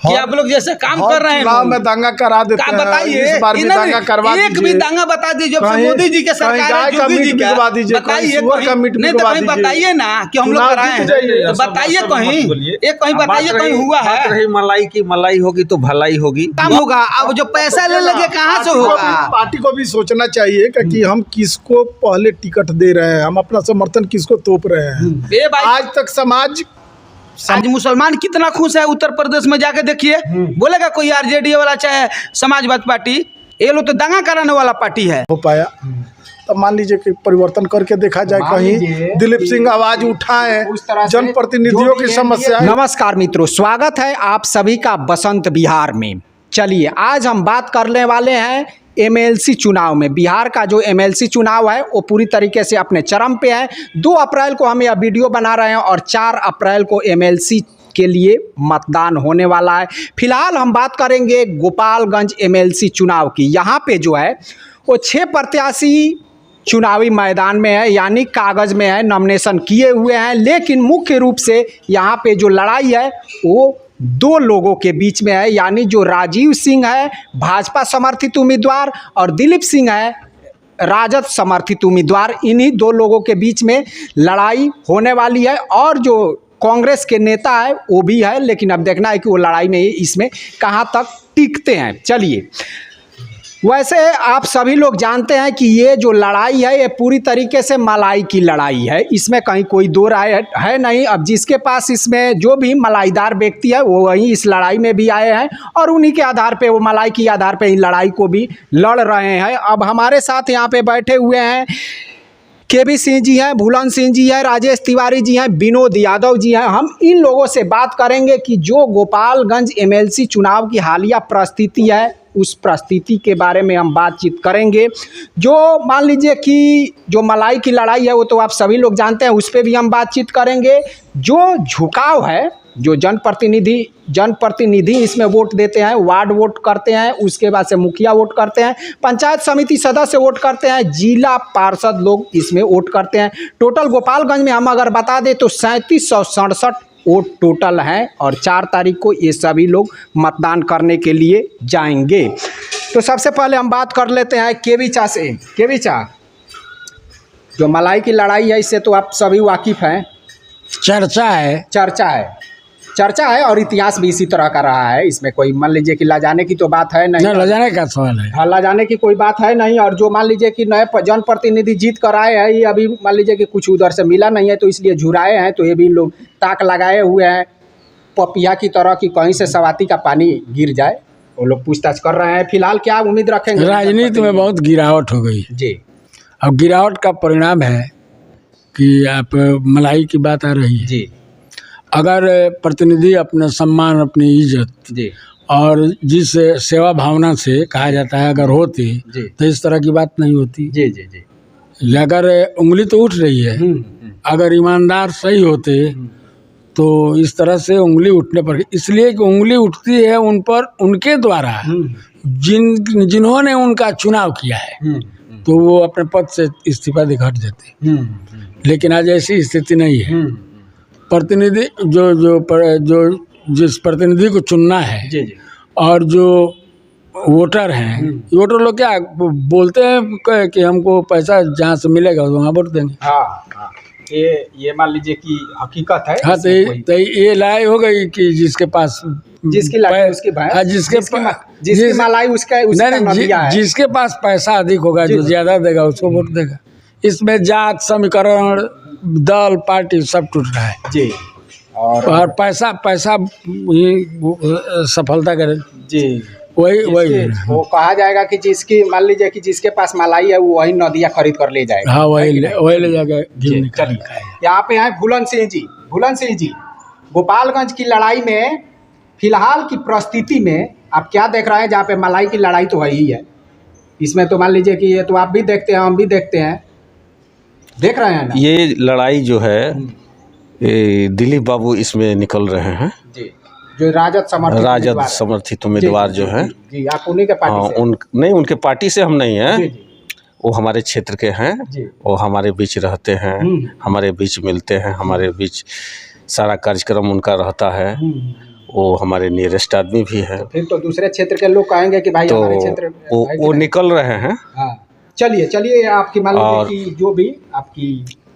कि आप लोग जैसे काम कर रहे हैं चुनाव में दांगा करा देते हैं। बताइए, इस बार भी दांगा करवा एक भी दांगा बता दीजिए, जब से मोदी जी के सरकार है, योगी जी का बताइए, नहीं तो कहीं बताइए ना कि हम लोग कराए हैं, बताइए कहीं, एक कहीं बताइए कहीं हुआ है। मलाई की मलाई होगी तो भलाई होगी, काम होगा। अब जो पैसा ले लगे कहाँ से होगा? पार्टी को भी सोचना चाहिए कि हम किसको पहले टिकट दे रहे हैं, हम अपना समर्थन किसको तोप रहे हैं। आज तक आज मुसलमान कितना खुश है उत्तर प्रदेश में, जाके देखिए। बोलेगा कोई आरजेडी वाला चाहे समाजवादी पार्टी, ये लोग तो दंगा कराने वाला पार्टी है। हो पाया तब मान लीजिए कि परिवर्तन करके देखा जाए, कहीं दिलीप सिंह आवाज उठाएं, जनप्रतिनिधियों की समस्या। नमस्कार मित्रों, स्वागत है आप सभी का बसंत बिहार में। चलिए आज हम बात करने वाले हैं एमएलसी चुनाव में। बिहार का जो एमएलसी चुनाव है वो पूरी तरीके से अपने चरम पे है। 2 अप्रैल को हम यह वीडियो बना रहे हैं और 4 अप्रैल को एमएलसी के लिए मतदान होने वाला है। फिलहाल हम बात करेंगे गोपालगंज एमएलसी चुनाव की। यहाँ पे जो है वो 6 प्रत्याशी चुनावी मैदान में है, यानी कागज़ में है, नॉमिनेशन किए हुए हैं। लेकिन मुख्य रूप से यहाँ पे जो लड़ाई है वो 2 लोगों के बीच में है, यानी जो राजीव सिंह है भाजपा समर्थित उम्मीदवार और दिलीप सिंह है राजद समर्थित उम्मीदवार। इन्हीं 2 लोगों के बीच में लड़ाई होने वाली है। और जो कांग्रेस के नेता है वो भी है, लेकिन अब देखना है कि वो लड़ाई में इसमें कहाँ तक टिकते हैं। चलिए, वैसे आप सभी लोग जानते हैं कि ये जो लड़ाई है ये पूरी तरीके से मलाई की लड़ाई है, इसमें कहीं कोई दो राय है नहीं। अब जिसके पास इसमें जो भी मलाईदार व्यक्ति है वो वही इस लड़ाई में भी आए हैं और उन्हीं के आधार पे, वो मलाई के आधार पे इन लड़ाई को भी लड़ रहे हैं। अब हमारे साथ यहाँ पे बैठे हुए हैं केबी सिंह जी हैं, भूलन सिंह जी हैं, राजेश तिवारी जी हैं, विनोद यादव जी हैं। हम इन लोगों से बात करेंगे कि जो गोपालगंज एमएलसी चुनाव की हालिया परिस्थिति है उस परिस्थिति के बारे में हम बातचीत करेंगे। जो मान लीजिए कि जो मलाई की लड़ाई है वो तो आप सभी लोग जानते हैं, उस पर भी हम बातचीत करेंगे। जो झुकाव है, जो जनप्रतिनिधि इसमें वोट देते हैं, वार्ड वोट करते हैं, उसके बाद से मुखिया वोट करते हैं, पंचायत समिति सदस्य वोट करते हैं, जिला पार्षद लोग इसमें वोट करते हैं। टोटल गोपालगंज में हम अगर बता दें तो 3767 वोट टोटल हैं और 4 तारीख को ये सभी लोग मतदान करने के लिए जाएंगे। तो सबसे पहले हम बात कर लेते हैं केबी चा से। केबी चा, जो मलाई की लड़ाई है इससे तो आप सभी वाकिफ़ हैं। चर्चा है और इतिहास भी इसी तरह का रहा है। इसमें कोई मान लीजिए कि लाजाने की तो बात है नहीं, लाजाने का सवाल है। हाँ, लाजाने की कोई बात है नहीं। और जो मान लीजिए कि नए जनप्रतिनिधि जीत कर आए हैं, ये अभी मान लीजिए कि कुछ उधर से मिला नहीं है तो इसलिए झुराए हैं, तो ये भी लोग ताक लगाए हुए हैं पपिया की तरह कि कहीं से सवाती का पानी गिर जाए, वो लोग पूछताछ कर रहे हैं। फिलहाल क्या उम्मीद रखेंगे? राजनीति में बहुत गिरावट हो गई जी। अब गिरावट का परिणाम है कि आप मलाई की बात आ रही है जी। अगर प्रतिनिधि अपना सम्मान, अपनी इज्जत जी और जिस सेवा भावना से कहा जाता है अगर होती तो इस तरह की बात नहीं होती। जी जी जी। अगर उंगली तो उठ रही है, अगर ईमानदार सही होते तो इस तरह से उंगली उठने पर, इसलिए कि उंगली उठती है उन पर उनके द्वारा जिन्होंने उनका चुनाव किया है, तो वो अपने पद से इस्तीफा दे हट जाते। लेकिन आज ऐसी स्थिति नहीं है। प्रतिनिधि जो जिस प्रतिनिधि को चुनना है जी जी। और जो वोटर हैं, वोटर लोग क्या बोलते हैं कि हमको पैसा जहाँ से मिलेगा वहाँ वोट देंगे। हाँ हाँ, ये मान लीजिए कि हकीकत है। हाँ, तो ये लड़ाई हो गई कि जिसके पास जिसकी लड़ाई उसकी भाई, जिसकी मलाई उसका नदिया है। जिसके पास पैसा अधिक होगा, जो ज्यादा देगा उसको वोट देगा। इसमें जात समीकरण, दल, पार्टी सब टूट रहा है जी। और पैसा ही सफलता करे जी। वही वो कहा जाएगा कि जिसकी मान लीजिए कि जिसके पास मलाई है वो वही नदिया खरीद कर ले जाएगा। हाँ, वही ले जाएगा। चलिए, यहाँ पे है भूलन सिंह जी। भूलन सिंह जी, गोपालगंज की लड़ाई में फिलहाल की परिस्थिति में आप क्या देख रहे हैं? जहाँ पे मलाई की लड़ाई तो है ही है, इसमें तो मान लीजिए कि ये तो आप भी देखते हैं, हम भी देखते हैं, देख रहे हैं ना। ये लड़ाई जो है दिलीप बाबू इसमें निकल रहे हैं जी, जो राजद समर्थित उम्मीदवार जो है। जी, आप उन्हीं के पार्टी से? नहीं, उनके पार्टी से हम नहीं हैं। जी, जी। वो हमारे क्षेत्र के हैं, वो हमारे बीच रहते हैं, हमारे बीच मिलते हैं, हमारे बीच सारा कार्यक्रम उनका रहता है। वो हमारे नियरेस्ट आदमी भी है। फिर तो दूसरे क्षेत्र के लोग कहेंगे कि भाई तो हमारे क्षेत्र वो निकल रहे हैं। हाँ, चलिए आपकी मान लीजिए कि जो भी आपकी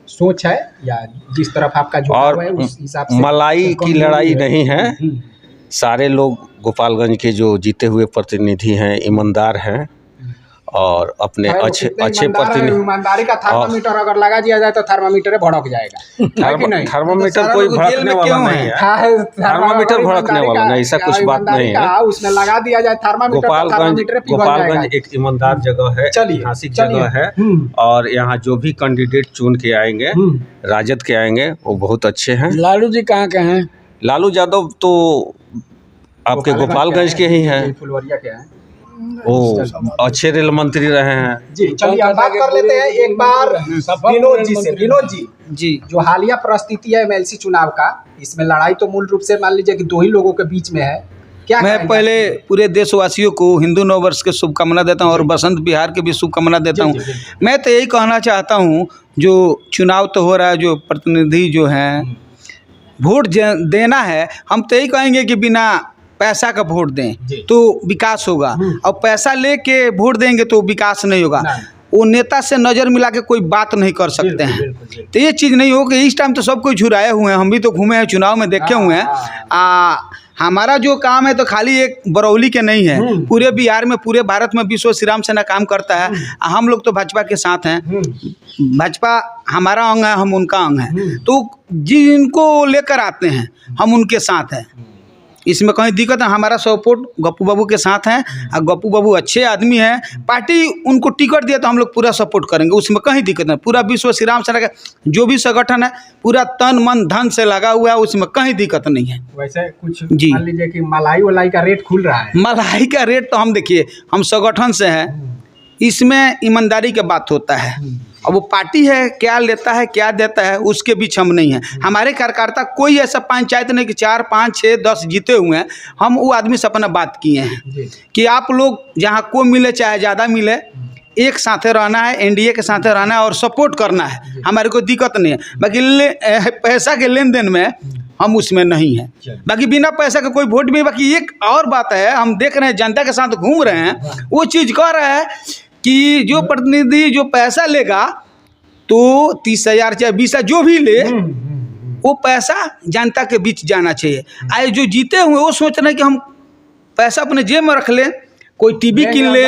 सोच है या जिस तरफ आपका झुकाव है उस हिसाब से मलाई की लड़ाई नहीं है। सारे लोग गोपालगंज के जो जीते हुए प्रतिनिधि हैं ईमानदार हैं और अपने अच्छे प्रतिनिधि। ईमानदारी का थर्मामीटर अगर लगा दिया जाए तो थर्मामीटर भड़क जाएगा। थर्मामीटर कोई भड़कने वाला नहीं है। थर्मामीटर भड़कने वाला नहीं, ऐसा कुछ बात नहीं है। उसमें लगा दिया जाए थर्मामीटर। गोपालगंज एक ईमानदार जगह है, ऐतिहासिक जगह है और यहाँ जो भी कैंडिडेट चुन के आएंगे राजद के आएंगे वो बहुत अच्छे हैं। लालू जी कहाँ के हैं? लालू यादव तो आपके गोपालगंज के ही हैं, फुलवरिया के हैं। वो अच्छे रेल मंत्री रहे हैं। जी चलिए हम बात कर लेते हैं एक बार विनोद जी से। विनोद जी जो हालिया परिस्थिति है एमएलसी चुनाव का, इसमें लड़ाई तो मूल रूप से मान लीजिए कि दो ही लोगों के बीच में है। क्या मैं पहले पूरे देशवासियों को हिंदू नव वर्ष के शुभकामना देता हूं और बसंत बिहार के भी शुभकामना देता हूं। मैं तो यही कहना चाहता हूं, जो चुनाव तो हो रहा है, जो प्रतिनिधि जो हैं वोट देना है, हम तो यही कहेंगे कि बिना पैसा का वोट दें तो विकास होगा, और पैसा लेके वोट देंगे तो विकास नहीं होगा। वो नेता से नज़र मिला के कोई बात नहीं कर सकते हैं। तो ये चीज़ नहीं हो कि इस टाइम तो सब कोई झुराए हुए हैं। हम भी तो घूमे हैं, चुनाव में देखे हुए हैं। हमारा जो काम है तो खाली एक बरौली के नहीं है, पूरे बिहार में, पूरे भारत में विश्व श्री राम सेना काम करता है। हम लोग तो भाजपा के साथ हैं, भाजपा हमारा अंग है, हम उनका अंग है। तो जिनको लेकर आते हैं हम उनके साथ हैं, इसमें कहीं दिक्कत है। हमारा सपोर्ट गप्पू बाबू के साथ है और गप्पू बाबू अच्छे आदमी हैं। पार्टी उनको टिकट दिया तो हम लोग पूरा सपोर्ट करेंगे, उसमें कहीं दिक्कत नहीं। पूरा विश्व श्री राम सेना का जो भी संगठन है पूरा तन मन धन से लगा हुआ है, उसमें कहीं दिक्कत नहीं है। वैसे कुछ मान लीजिए कि मलाई का रेट खुल रहा है। मलाई का रेट तो हम देखिए, हम संगठन से हैं, इसमें ईमानदारी की बात होता है। अब वो पार्टी है, क्या लेता है क्या देता है उसके बीच हम नहीं हैं। हमारे कार्यकर्ता कोई ऐसा पंचायत नहीं कि 4, 5, 6, 10 जीते हुए हैं। हम वो आदमी से अपना बात किए हैं कि आप लोग जहाँ को मिले चाहे ज़्यादा मिले, एक साथे रहना है, एनडीए के साथे रहना है और सपोर्ट करना है, हमारे कोई दिक्कत नहीं है। बाकी पैसा के लेन देन में हम उसमें नहीं हैं। बाकी बिना पैसा के कोई वोट भी। बाकी एक और बात है, हम देख रहे हैं जनता के साथ घूम रहे हैं, वो चीज़ कह रहा है कि जो प्रतिनिधि जो पैसा लेगा तो 30,000 चाहे 20,000 जो भी ले, वो पैसा जनता के बीच जाना चाहिए। आज जो जीते हुए वो सोच रहे हैं कि हम पैसा अपने जेब में रख लें, कोई टीवी किन ले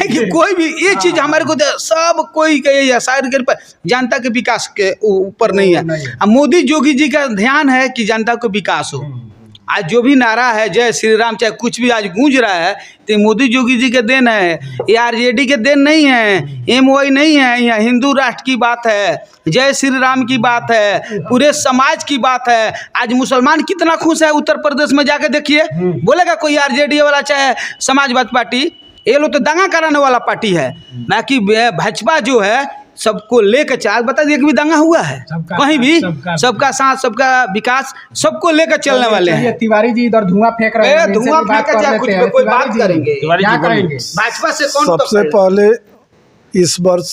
कि कोई भी ये चीज़ हमारे को सब कोई जनता के विकास के ऊपर नहीं है। मोदी योगी जी का ध्यान है कि जनता को विकास हो। आज जो भी नारा है जय श्री राम चाहे कुछ भी आज गूंज रहा है तो मोदी योगी जी के देन है, ये आरजेडी के देन नहीं है, एमओआई नहीं है। यहाँ हिंदू राष्ट्र की बात है, जय श्री राम की बात है, पूरे समाज की बात है। आज मुसलमान कितना खुश है, उत्तर प्रदेश में जाके देखिए, बोलेगा कोई आरजेडी वाला चाहे समाजवादी पार्टी, ये लोग तो दंगा कराने वाला पार्टी है। बाकी भाजपा जो है सबको लेकर चाल बता दिए कि भी दंगा हुआ है कहीं भी, सबका साथ सबका विकास सबको लेकर चलने वाले हैं। तिवारी जी इधर धुआं फेंक रहे हैं, धुआं फेंक चाहे कुछ कोई बात करेंगे, क्या करेंगे भाजपा से कौन? सबसे पहले इस वर्ष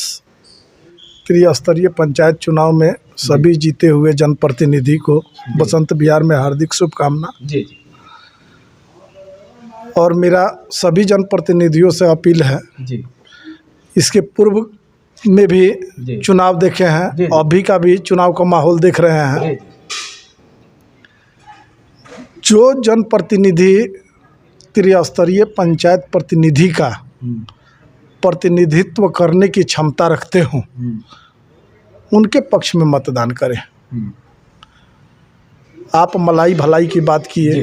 त्रिस्तरीय पंचायत चुनाव में सभी जीते हुए जनप्रतिनिधि को बसंत बिहार में हार्दिक शुभकामना। जी। और मेरा सभी जनप्रतिनिधियों से अपील है, इसके पूर्व में भी चुनाव देखे हैं, अभी का भी चुनाव का माहौल देख रहे हैं। जो जनप्रतिनिधि त्रिस्तरीय पंचायत प्रतिनिधि का प्रतिनिधित्व करने की क्षमता रखते हों, उनके पक्ष में मतदान करें। आप मलाई भलाई की बात किए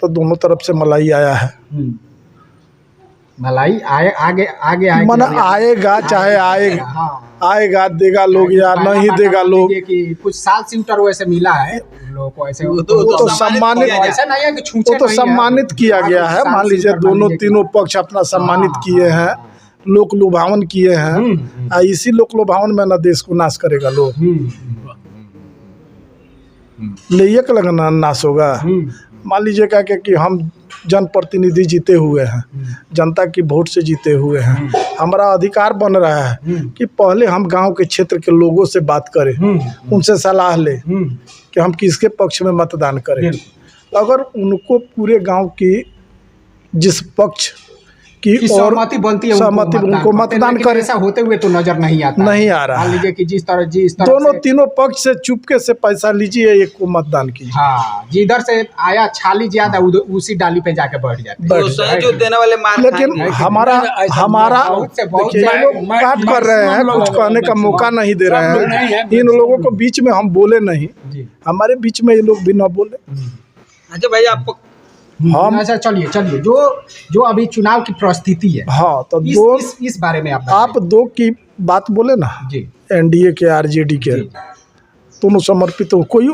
तो दोनों तरफ से मलाई आया है। मलाई आगे मन आएगा, चाहे आएगा, आएगा देगा लोग या नहीं देगा लोग। कि कुछ साल से इंटर वैसे मिला है लोगों को, ऐसे वो तो सम्मानित, ऐसा नहीं है कि छूछे, वो तो सम्मानित किया गया है। मान लीजिए दोनों तीनों पक्ष अपना सम्मानित किए हैं, लोक लुभावन किए हैं। इसी लोक लुभावन में ना देश को नाश करेगा लोग, ले के लगना नाश होगा। मान लीजिए क्या कि हम जनप्रतिनिधि जीते हुए हैं, जनता की वोट से जीते हुए हैं, हमारा अधिकार बन रहा है कि पहले हम गांव के क्षेत्र के लोगों से बात करें, उनसे सलाह लें कि हम किसके पक्ष में मतदान करें। अगर उनको पूरे गांव की जिस पक्ष की कि और सहमति बनती है सहमति उनको मतदान लेकिन करे, ऐसा होते हुए तो नजर नहीं आता नहीं आ रहा मान है। लीजिए कि जिस तरह दोनों से, तीनों पक्ष से चुपके से पैसा लीजिए, एक को मतदान कीजिए। हाँ जिधर से आया छाली ज्यादा उसी डाली पे जाके बैठ जाते हैं। बैठ तो जाए। सही जो देने वाले मार लेकिन खाएंगे। हमारा बहुत से देखिए, से ये लोग बात कर रहे हैं, कुछ कहने का मौका नहीं दे रहे हैं। इन लोगों को बीच में हम बोले नहीं, जी। हमारे बीच में ये लोग भी न बोले। अच्छा भाई आपको हम अच्छा चलिए जो अभी चुनाव की परिस्थिति है हाँ, तो इस बारे में आप दो की बात बोले ना, जी एनडीए के आरजेडी के जी। दोनों समर्पित हो, कोई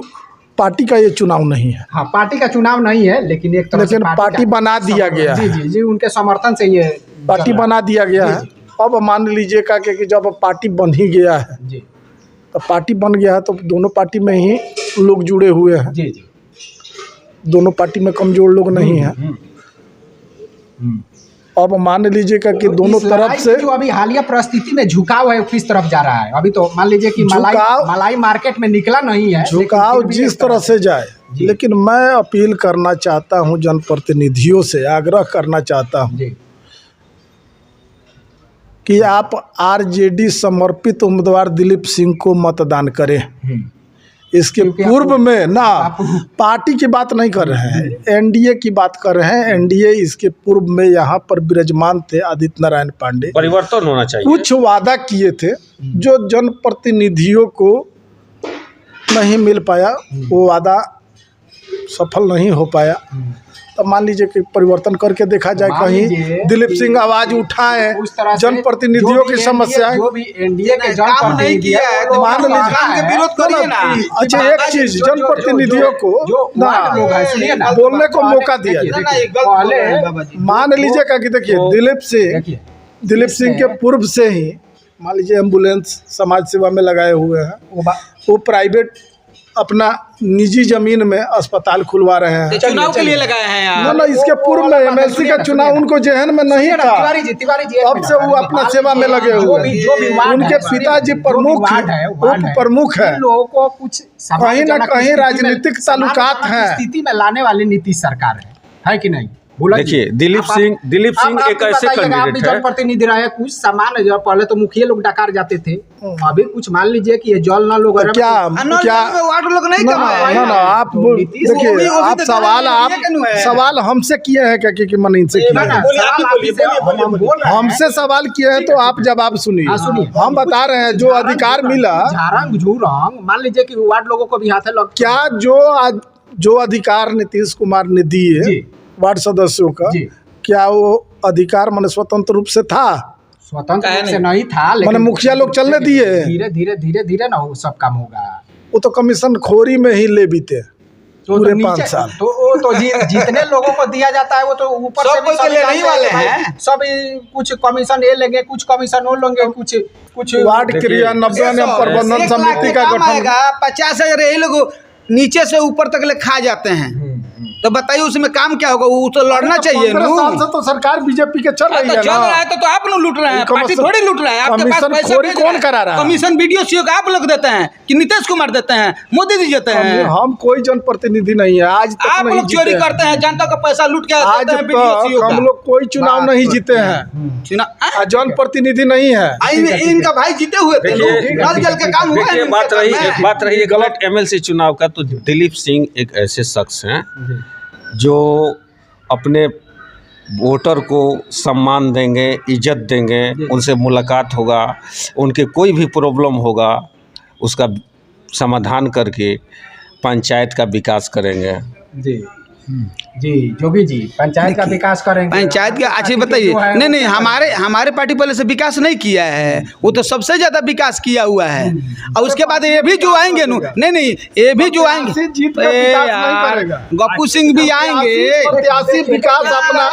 पार्टी का ये चुनाव नहीं है, हाँ पार्टी का चुनाव नहीं है, लेकिन एक तरह से पार्टी का बना दिया गया जी है। जी जी उनके समर्थन से ये पार्टी बना दिया गया है। अब मान लीजिएगा कि जब पार्टी बन ही गया है, जी तो पार्टी बन गया है तो दोनों पार्टी में ही लोग जुड़े हुए हैं, जी जी दोनों पार्टी में कमजोर लोग नहीं हैं। अब मान लीजिएगा कि दोनों इस तरफ लड़ाई से की जो अभी हालिया परिस्थिति में झुकाव है वो किस तरफ जा रहा है? अभी तो मान लीजिए कि मलाई मार्केट में निकला नहीं है, झुकाव लेकिन जिस तरह से जाए, लेकिन मैं अपील करना चाहता हूं जनप्रतिनिधियों से, आग्रह करना चाहता हूं जी कि आप आरजेडी समर्पित उम्मीदवार दिलीप सिंह को मतदान करें। इसके पूर्व में ना पार्टी की बात नहीं कर रहे हैं, एनडीए की बात कर रहे हैं। एनडीए इसके पूर्व में यहाँ पर विराजमान थे आदित्य नारायण पांडे, परिवर्तन होना चाहिए। कुछ वादा किए थे जो जनप्रतिनिधियों को नहीं मिल पाया, वो वादा सफल नहीं हो पाया। तो मान लीजिए कि परिवर्तन करके देखा जाए, कहीं दिलीप सिंह आवाज उठाए, जनप्रतिनिधियों की समस्याएं। जो भी एनडीए के काम नहीं किया है तो मान लीजिए विरोध करिए ना। अच्छा, एक चीज जनप्रतिनिधियों को ना बोलने को मौका दिया जाए। मान लीजिएगा कि देखिए दिलीप सिंह के पूर्व से ही मान लीजिए एम्बुलेंस समाज सेवा में लगाए हुए हैं, वो प्राइवेट अपना निजी जमीन में अस्पताल खुलवा रहे हैं। चुनाव के लिए लगाए हैं यार। ना इसके पूर्व में एमएलसी का चुनाव उनको जहन में नहीं था, अब से वो अपना सेवा में लगे हुए हैं। उनके पिताजी प्रमुख उप प्रमुख है, लोगों को कुछ कहीं ना कहीं राजनीतिक ताल्लुकात हैं। स्थिति में लाने वाली नीतीश सरकार है कि नहीं? देखिए दिलीप सिंह एक ऐसे कैंडिडेट है। जनप्रतिनिधि रहे, कुछ सामान्य जो पहले तो मुखिया लोग डकार जाते थे, अभी कुछ मान लीजिए कि ये जल नल लोग क्या वार्ड लोग नहीं कमाए। ना आप देखिए, आप सवाल हमसे किए हैं क्या कि मन इनसे किए हैं? हमसे सवाल किए हैं तो आप जवाब सुनिए। हम बता रहे हैं जो अधिकार मिला, झारंग झूरंग मान लीजिए कि वार्ड लोगों को भी हाथ लग, क्या जो अधिकार नीतीश कुमार ने दिए वार्ड सदस्यों का, क्या वो अधिकार मन स्वतंत्र रूप से था? स्वतंत्र रूप से नहीं था, मैंने मुखिया लोग चलने दिए। धीरे धीरे ना वो सब काम होगा। वो तो कमीशन खोरी में ही ले बीते पूरे 5 साल। तो जितने लोगों को दिया जाता है वो तो ऊपर से कोई ले नहीं वाले हैं। सब कुछ कमीशन ये लेंगे, कुछ कमीशन वो लेंगे, कुछ वार्ड क्रियान्वयन प्रबंधन समिति का गठन। 50,000 यही लोग नीचे से ऊपर तक ले खा जाते हैं, तो बताइए उसमें काम क्या होगा? वो तो लड़ना चाहिए। 15 साल से तो सरकार बीजेपी के चल रही है चल रहा है तो आप लोग लूट रहे हैं, पार्टी थोड़ी लूट रहा है। आपके पास पैसा कौन करा रहा है? कमीशन वीडियो सीओ का आप लोग देते हैं कि नीतीश कुमार देते हैं, मोदी जी देते हैं? हम कोई जनप्रतिनिधि नहीं है, आज तक आप लोग चोरी करते हैं, जनता का पैसा लूट के आज तक हम लोग कोई चुनाव नहीं जीते हैं, जनप्रतिनिधि नहीं है। इनका भाई जीते हुए थे, नल जल का काम हुआ है। बात रही गलत एमएलसी चुनाव का, तो दिलीप सिंह एक ऐसे शख्स हैं जो अपने वोटर को सम्मान देंगे, इज्जत देंगे, उनसे मुलाकात होगा, उनके कोई भी प्रॉब्लम होगा उसका समाधान करके पंचायत का विकास करेंगे। जी जोगी जी पंचायत का विकास करेंगे। पंचायत का अच्छी बताइए। नहीं हमारे पार्टी पहले से विकास नहीं किया है, वो तो सबसे ज्यादा विकास किया हुआ है। और उसके बाद ये भी जो आएंगे नहीं ये भी जो आएंगे, गप्पू सिंह भी आएंगे, प्रत्याशी विकास अपना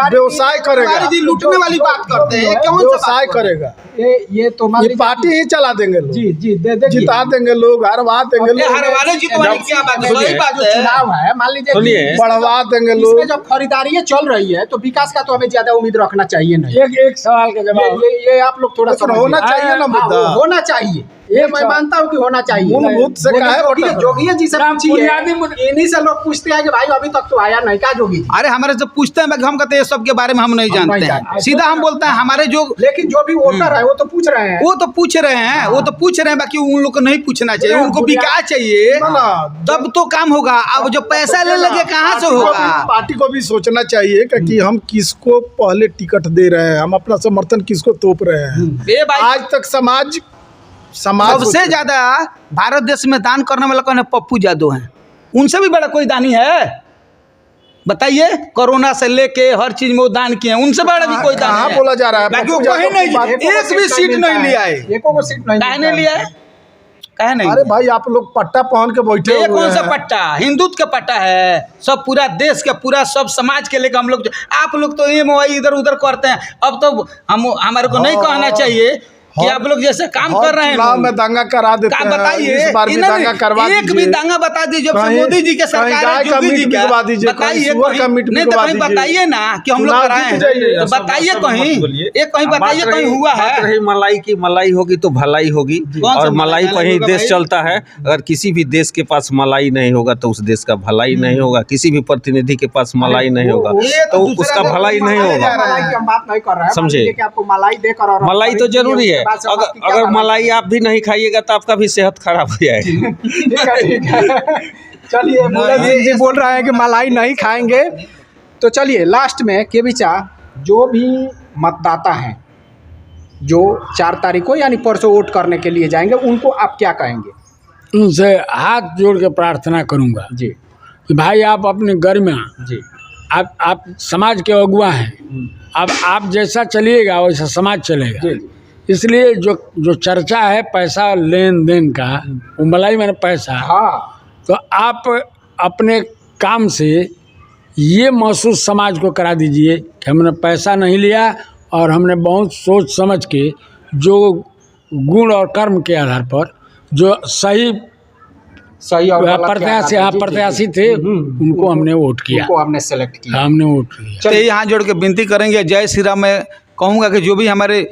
व्यवसाय करेगा। लूटने वाली बात करते हैं, व्यवसाय करेगा, ये तो ये पार्टी ही चला देंगे लोग। जी दे जिता देंगे लोग, हरवा देंगे लोग। हरवाने जितवाने क्या बात है? सही बात है। चुनाव है, मान लीजिए बढ़वा देंगे लोग। जब खरीदारी चल रही है तो विकास का तो हमें ज्यादा उम्मीद रखना चाहिए नहीं। एक सवाल का जवाब ये आप लोग थोड़ा होना चाहिए ना, मुद्दा होना चाहिए। ये मैं मानता हूँ कि होना चाहिए। मूलभूत से लेकिन काहे जोगी- वोटर? जोगी जी से पूछिए, इन्हीं से लोग पूछते हैं कि भाई अभी तक तो आया नहीं, क्या जोगी जी? अरे हमारे से पूछते हैं, हम कहते हैं ये सब के बारे में हम नहीं जानते जानते। हैं। सीधा हम बोलते हैं हमारे जो लेकिन जो भी वोटर है वो तो पूछ रहे हैं। वो तो पूछ रहे हैं, वो तो पूछ रहे हैं, बाकी उन लोग को नहीं पूछना चाहिए, उनको विकास चाहिए, तब तो काम होगा। अब जो पैसा ले लगे कहाँ से होगा? पार्टी को भी सोचना चाहिए कि हम किसको पहले टिकट दे रहे हैं, हम अपना समर्थन किसको तोप रहे हैं। ये भाई आज तक समाज सबसे ज्यादा भारत देश में दान करने वाला कौन है? पप्पू यादव हैं। उनसे भी बड़ा कोई दानी है? बताइए, कोरोना से लेके हर चीज में वो दान किए हैं, उनसे बड़ा भी कोई दानी कहाँ है? बोला जा रहा है? बाकी वो पप्पू कहीं यादव नहीं, की बात- एक भी सीट नहीं लिया है। एको को सीट नहीं काहे नहीं लिया है? काहे नहीं? अरे भाई आप लोग पट्टा पहन के बैठे ये हुए कौन सा हैं। पट्टा? हिंदुत्व का पट्टा है, सब पूरा देश के, पूरा सब समाज के लेकर हम लोग। आप लोग तो ये मोबाइल इधर उधर करते हैं। अब तो हम हमारे को नहीं कहना चाहिए कि आप लोग जैसे काम कर रहे हैं चुनाव लोग। में दंगा करा देते क्या हैं। बताइए, इस बार भी इन्हें दंगा करवा एक भी दीजिए। दंगा बता दीजिए जब से कहीं- मोदी जी के कहीं सरकार गाय है, का योगी मीट जी का बिकवा दीजिए, बताइए कहीं सुअर का कहीं। मीट नहीं तो बिकवा कहीं दीजिए। बताइए ना कि हम लोग चुनाव कराए जीत हैं, जाइए। तो बताइए कहीं, एक कहीं बताइए बात कहीं रही- हुआ बात है? रही मलाई की, मलाई होगी तो भलाई होगी। कौन सा और मलाई मलाई पर ही होगा देश भाई? चलता है। अगर किसी भी देश के पास मलाई नहीं होगा तो उस देश का भलाई नहीं होगा। किसी भी प्रतिनिधि के पास मलाई नहीं होगा ये तो दूसरा उसका देश भलाई नहीं मलाई होगा। जा रहा है। मलाई की हम बात नहीं कर रहे हैं। समझे? मान लीजिए कि आपको मलाई देकर और मलाई तो जरूरी है। उसके बाद से अगर आपकी क्या अगर भलाई? मलाई आप भी नहीं खाइएगा तो आपका भी सेहत खराब हो जाएगा। ठीक है, ठीक है। चलिए, बुलंद सिंह जी बोल रहे हैं कि मलाई नहीं खाएंगे। तो चलिए लास्ट में के बिचा जो भी मतदाता हैं जो 4 तारीख को यानी परसों वोट करने के लिए जाएंगे, उनको आप क्या कहेंगे? उनसे हाथ जोड़ के प्रार्थना करूंगा जी कि भाई आप अपने गरिमा, जी आप समाज के अगुआ हैं, अब आप जैसा चलिएगा वैसा समाज चलेगा। जी जी इसलिए जो चर्चा है पैसा लेन देन का, वो मलाई मैंने पैसा, हाँ तो आप अपने काम से ये महसूस समाज को करा दीजिए कि हमने पैसा नहीं लिया और हमने बहुत सोच समझ के जो गुण और कर्म के आधार पर जो सही सही और गलत क्या प्रत्याशी बात है? जी, जी, प्रत्याशी जी। थे उनको हमने वोट किया, उनको आपने सेलेक्ट किया। हमने वोट किया। तो यहाँ जोड़ के विनती करेंगे, जय श्री राम। मैं कहूँगा कि जो भी हमारे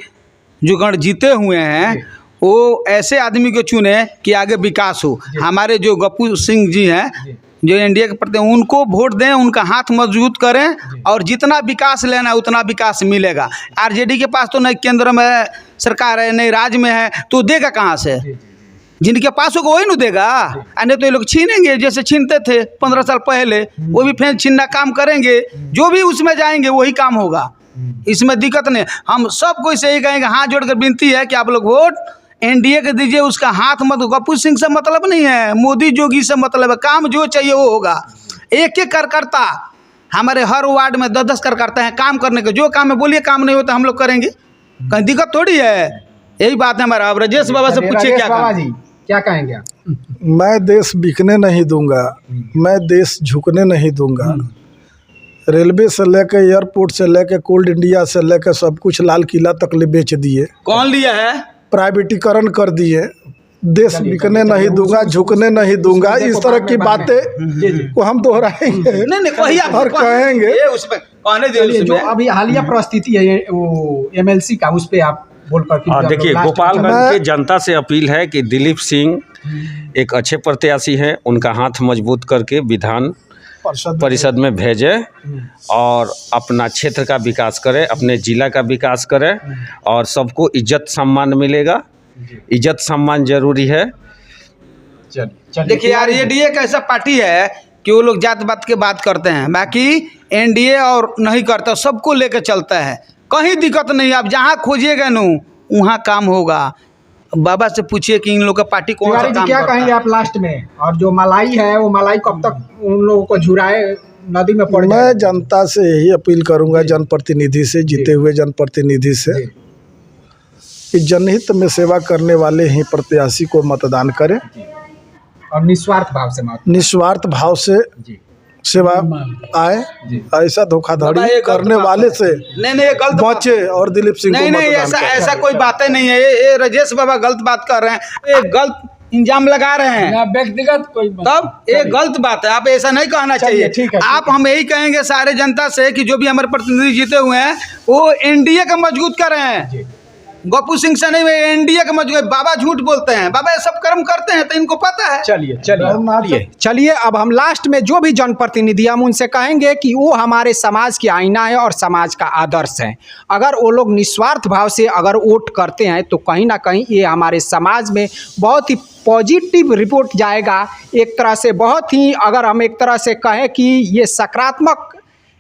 जो गण जीते हुए हैं वो ऐसे आदमी को चुने कि आगे विकास हो। हमारे जो गप्पू सिंह जी हैं जो एनडीए के प्रति, उनको वोट दें, उनका हाथ मजबूत करें और जितना विकास लेना है उतना विकास मिलेगा। आरजेडी के पास तो नहीं केंद्र में सरकार है, नहीं राज्य में है, तो देगा कहाँ से? जिनके पास होगा वही न देगा। नहीं तो ये लोग छीनेंगे जैसे छीनते थे 15 साल पहले, वो भी फिर छीनना काम करेंगे। जो भी उसमें जाएंगे वही काम होगा, इसमें दिक्कत नहीं। हम सबको इसे ही कहेंगे, हाथ जोड़कर विनती है कि आप लोग वोट एनडीए के दीजिए, उसका हाथ मत। गप्पू सिंह से मतलब नहीं है, मोदी जोगी से मतलब है। काम जो चाहिए वो होगा। एक एक कार्यकर्ता हमारे हर वार्ड में 10-10 कार्यकर्ता हैं काम करने के। जो काम है बोलिए, काम नहीं होता हम लोग करेंगे, कहीं दिक्कत थोड़ी है। यही बात है हमारा। अब राजेश बाबा से पूछिए राजेश क्या बाबा काम? जी क्या कहेंगे आप? मैं देश बिकने नहीं दूंगा, मैं देश झुकने नहीं दूंगा। रेलवे से लेके एयरपोर्ट से लेके कोल्ड इंडिया से लेके सब कुछ लाल किला तक ले बेच दिए, कौन लिया है? प्राइवेटीकरण कर दिए। देश बिकने नहीं दूंगा, झुकने नहीं दूंगा। इस तरह की बातें को हम दोहराएंगे नहीं कहिए आप और कहेंगे। ये उसमें कहने दे चलिए, जो उसमें। अभी हालिया परिस्थिति है ये वो एमएलसी का, उस पे आप बोलकर कि और देखिए, लास्ट गोपालगंज मैं- की जनता से अपील है कि दिलीप सिंह एक अच्छे प्रत्याशी हैं, उनका हाथ मजबूत करके विधान परिषद में भेजें और अपना क्षेत्र का विकास करें, अपने जिला का विकास करें और सबको इज्जत सम्मान मिलेगा। इज्जत सम्मान जरूरी है। चलिए देखिए यार, एनडीए का ऐसा पार्टी है कि वो लोग जात बात के बात करते हैं, बाकी एनडीए और नहीं करता, सबको लेकर चलता है। कहीं दिक्कत नहीं, आप जहाँ खोजिएगा न वहाँ काम होगा। बाबा से पूछिए कि इन लोग का पार्टी कौन सा तिवारी जी काम क्या करता कहेंगे है। आप लास्ट में? और जो मलाई है वो मलाई कब तक उन लोगों को झुराए नदी में पड़ जाए? मैं जनता से यही अपील करूंगा, जनप्रतिनिधि से, जीते हुए जनप्रतिनिधि से, कि जनहित में सेवा करने वाले ही प्रत्याशी को मतदान करें। और निस्वार्थ भाव से मत। निस्वार्थ भाव से जी सेवा आए, ऐसा बाबा, धोखाधड़ी ये गलत करने बात वाले है। से नहीं ये गलत बात- बचे और दिलीप सिंह को नहीं मतदान ऐसा करें। ऐसा कोई बातें नहीं है। ये राजेश बाबा गलत बात कर रहे हैं, ये गलत इंजाम लगा रहे हैं। या व्यक्तिगत कोई तब ये गलत बात है, आप ऐसा नहीं कहना चाहिए। ठीक है, आप हम यही कहेंगे सारे जनता से कि जो भी हमारे प्रतिनिधि जीते हुए हैं वो एनडीए का मजबूत कर रहे हैं। गप्पू सिंह से नहीं, वे एनडीए के मजबूत बाबा झूठ बोलते हैं, बाबा ये सब कर्म करते हैं तो इनको पता है। चलिए अब हम लास्ट में जो भी जनप्रतिनिधि हम उनसे कहेंगे कि वो हमारे समाज की आईना है और समाज का आदर्श है। अगर वो लोग निस्वार्थ भाव से अगर वोट करते हैं तो कहीं ना कहीं ये हमारे समाज में बहुत ही पॉजिटिव रिपोर्ट जाएगा। एक तरह से बहुत ही, अगर हम एक तरह से कहें कि ये सकारात्मक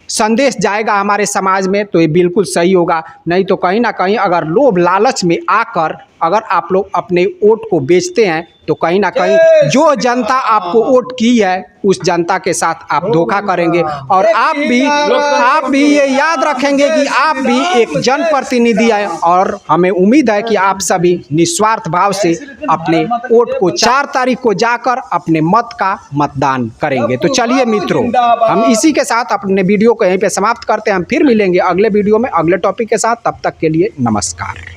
संदेश जाएगा हमारे समाज में, तो ये बिल्कुल सही होगा। नहीं तो कहीं ना कहीं अगर लोभ लालच में आकर अगर आप लोग अपने वोट को बेचते हैं तो कहीं ना कहीं जो जनता आपको वोट की है उस जनता के साथ आप धोखा करेंगे। और आप भी ये याद रखेंगे कि आप भी एक जनप्रतिनिधि है और हमें उम्मीद है कि आप सभी निस्वार्थ भाव से अपने वोट को 4 तारीख को जाकर अपने मत का मतदान करेंगे। तो चलिए मित्रों, हम इसी के साथ अपने वीडियो को यहीं पे समाप्त करते हैं। हम फिर मिलेंगे अगले वीडियो में अगले टॉपिक के साथ। तब तक के लिए नमस्कार।